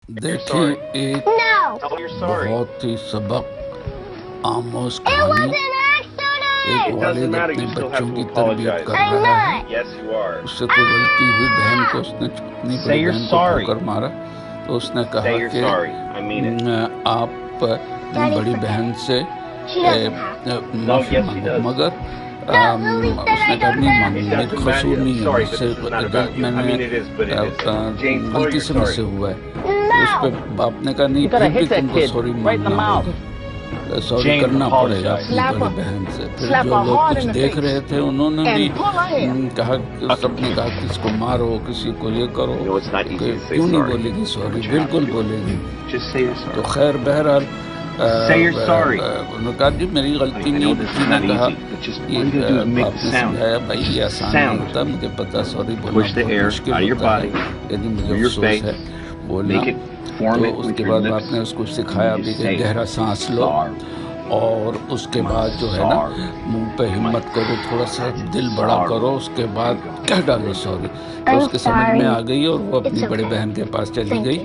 دیکھیں ایک بہت ہی سبق آموز کہانی، ایک والد اپنے بچوں کی تربیت کر رہا ہے۔ اس سے کوئی غلطی ہوئی، بہن کو اس نے اپنی بڑی بہن کو ٹھوکر مارا تو اس نے کہا کہ آپ بڑی بہن سے معافی مانگو، مگر اس نے کہا نہیں مانگوں، میری قصور نہیں ہے، مجھ سے غلطی سے مجھ سے ہوا ہے۔ تو اس پہ باپ نے کہا نہیں، پھر بھی تم کو سوری مانگنا ہوگا، سوری کرنا پڑے گا اپنی بڑی بہن سے۔ پھر جو لوگ کچھ دیکھ رہے تھے انہوں نے بھی کہا، سب نے کہا کس کو مارو، کسی کو یہ کرو، کیوں نہیں بولے گی سوری؟ بالکل بولے گی۔ تو خیر بہرحال انہوں نے کہا جی میری غلطی نہیں تھی۔ نے کہا باپ نے سمجھایا بھائی یہ آسان نہیں ہوتا، مجھے پتا سوری بولنا بہت مشکل ہوتا ہے، لیکن مجھے افسوس ہے بولنا۔ تو اس کے بعد باپ نے اس کو سکھایا بھی کہ گہرا سانس لو، اور اس کے بعد جو ہے نا منہ پہ ہمت کرو، تھوڑا سا دل بڑا کرو، اس کے بعد کہہ ڈالو سوری۔ تو اس کے سمجھ میں آ گئی اور وہ اپنی بڑی بہن کے پاس چلی گئی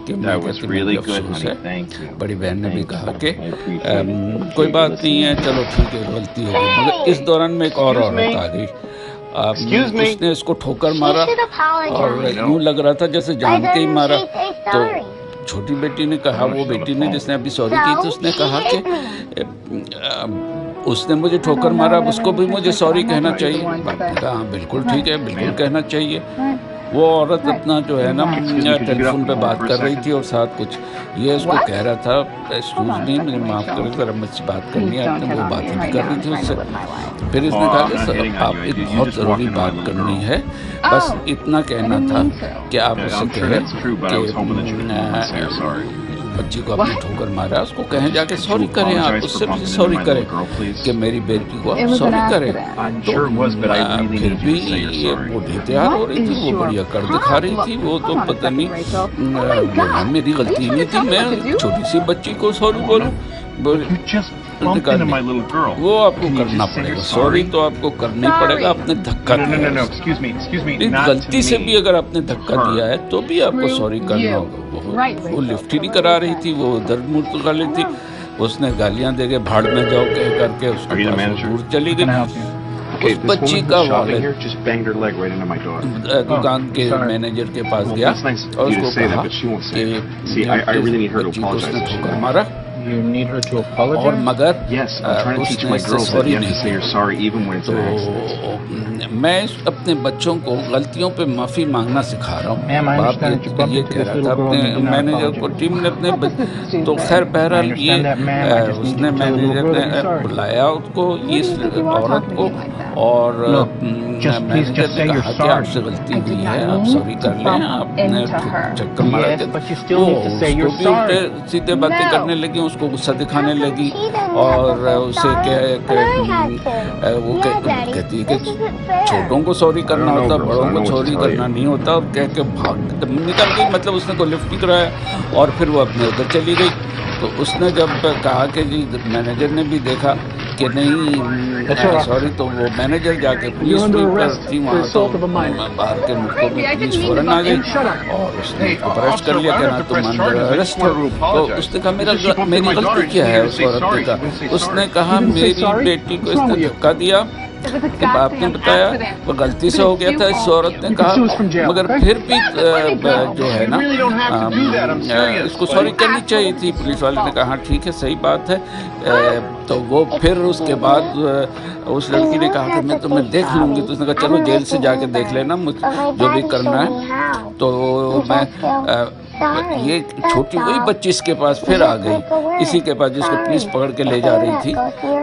کہ میں کہتی مجھے افسوس ہے۔ بڑی بہن نے بھی کہا کہ کوئی بات نہیں ہے، چلو ٹھیک ہے غلطی ہوگی۔ مگر اس دوران میں ایک اور عورت آ گئی، اس نے اس کو ٹھوکر مارا اور یوں لگ رہا تھا جیسے جان کے ہی مارا۔ تو چھوٹی بیٹی نے کہا، وہ بیٹی نے جس نے ابھی سوری کی تھی، اس نے کہا کہ اس نے مجھے ٹھوکر مارا، اب اس کو بھی مجھے سوری کہنا چاہیے۔ باپ نے کہا ہاں بالکل ٹھیک ہے، بالکل کہنا چاہیے۔ وہ عورت اپنا جو ہے نا ٹیلی فون پہ بات کر رہی تھی اور ساتھ کچھ یہ اس کو کہہ رہا تھا، ایکسکیوز می مجھے معاف کریں ذرا مجھ سے بات کرنی ہے۔ آپ نے وہ بات ہی نہیں کر رہی تھی اس سے۔ پھر اس نے کہا کہ آپ ایک بہت ضروری بات کرنی ہے، بس اتنا کہنا تھا کہ آپ اس سے کہیں کہ بچی کو اپنے ٹھوکر مارا، اس کو کہیں جا کے سوری کریں، آپ اس سے بھی سوری کریں کہ میری بیٹی کو آپ سوری کریں۔ تو پھر بھی وہ نہیں تیار ہو رہی تھی، وہ بڑی اکڑ دکھا رہی تھی، وہ تو پتہ نہیں میری غلطی نہیں تھی، میں چھوٹی سی بچی کو سوری بولوں؟ وہ آپ کو کرنا پڑے گا، سوری تو آپ کو کرنا ہی پڑے گا۔ آپ نے دھکا دیا، غلطی سے بھی اگر آپ نے دھکا دیا ہے تو بھی آپ کو سوری کرنا ہوگا۔ وہ لفٹ ہی نہیں کرا رہی تھی، وہ درد مرد کر رہی تھی، اس نے گالیاں دے کے بھاڑ میں جاؤ کہہ کر کے اس کے پاس دور چلی گئی۔ اس بچی کا والد دکان کے مینیجر کے پاس گیا اور اس کو کہا کہ بچی کو اس نے ٹھوکر مارا اور مگر اس نے اس سے سوری نہیں کی۔ تو میں اپنے بچوں کو غلطیوں پہ معافی مانگنا سکھا رہا ہوں۔ باپ یہ کہہ رہا تھا اپنے مینیجر کو، ٹیم نے اپنے تو خیر بہرحال یہ اس نے مینیجر نے بلایا اس کو، اس عورت کو، اور مینیجر نے کہا کہ آپ سے غلطی ہوئی ہے، آپ سوری کر لیں، آپ نے چکر مارا کہ وہ اس کو بھی الٹے سیدھے باتیں کرنے لگی، اس کو غصہ دکھانے لگی اور اسے وہ کہتی ہے کہ چھوٹوں کو سوری کرنا ہوتا، بڑوں کو سوری کرنا نہیں ہوتا، اور کہہ کے بھاگ نکل گئی، مطلب اس نے کوئی لفٹ نہیں کرایا اور پھر وہ اپنے ادھر چلی گئی۔ تو اس نے جب کہا کہ جی مینیجر نے بھی دیکھا کہ نہیں سوری، تو وہ مینیجر جا کے پولیس پر تھی وہاں، تو باہر کے ملکوں میں پولیس فوراً آ گئی اور اس نے اس کو اریسٹ کر لیا کہ نا تم انڈر اریسٹ ہو۔ تو اس نے کہا میری غلطی کیا ہے؟ اس عورت نے کہا، اس نے کہا میری بیٹی کو اس نے دھکا دیا، باپ نے بتایا وہ غلطی سے ہو گیا تھا۔ اس عورت نے کہا مگر پھر بھی جو ہے نا اس کو سوری کرنی چاہیے تھی۔ پولیس والے نے کہا ہاں ٹھیک ہے صحیح بات ہے۔ تو وہ پھر اس کے بعد اس لڑکی نے کہا کہ میں تمہیں دیکھ لوں گی، تو اس نے کہا چلو جیل سے جا کے دیکھ لینا جو بھی کرنا ہے۔ تو میں یہ چھوٹی وہی بچی اس کے پاس پھر آ گئی، اسی کے پاس جس کو پولیس پکڑ کے لے جا رہی تھی،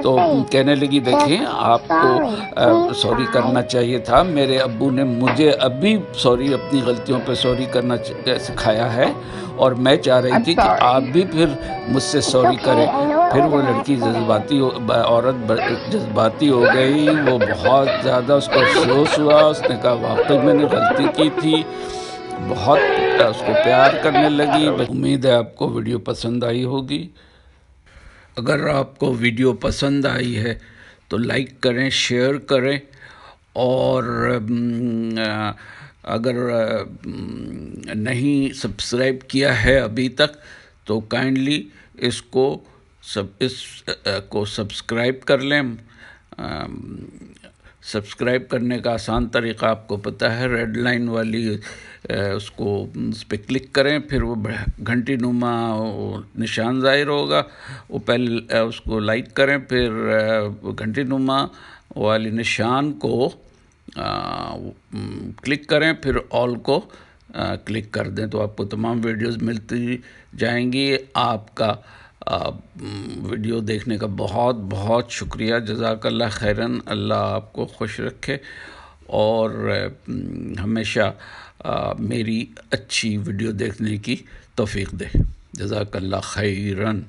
تو کہنے لگی دیکھیں آپ کو سوری کرنا چاہیے تھا، میرے ابو نے مجھے ابھی سوری اپنی غلطیوں پہ سوری کرنا سکھایا ہے، اور میں چاہ رہی تھی کہ آپ بھی پھر مجھ سے سوری کریں۔ پھر وہ لڑکی عورت جذباتی ہو گئی، وہ بہت زیادہ اس کو افسوس ہوا، اس نے کہا واقعی میں نے غلطی کی تھی، بہت اس کو پیار کرنے لگی۔ امید ہے آپ کو ویڈیو پسند آئی ہوگی۔ اگر آپ کو ویڈیو پسند آئی ہے تو لائک کریں، شیئر کریں، اور اگر نہیں سبسکرائب کیا ہے ابھی تک تو کائنڈلی اس کو سبسکرائب کر لیں. سبسکرائب کرنے کا آسان طریقہ آپ کو پتہ ہے، ریڈ لائن والی اس پہ کلک کریں، پھر وہ گھنٹی نما نشان ظاہر ہوگا، وہ پہلے اس کو لائک کریں، پھر گھنٹی نما والی نشان کو کلک کریں، پھر آل کو کلک کر دیں تو آپ کو تمام ویڈیوز ملتی جائیں گی. آپ کا ویڈیو دیکھنے کا بہت بہت شکریہ. جزاک اللہ خیراً. اللہ آپ کو خوش رکھے اور ہمیشہ میری اچھی ویڈیو دیکھنے کی توفیق دے. جزاک اللہ خیراً.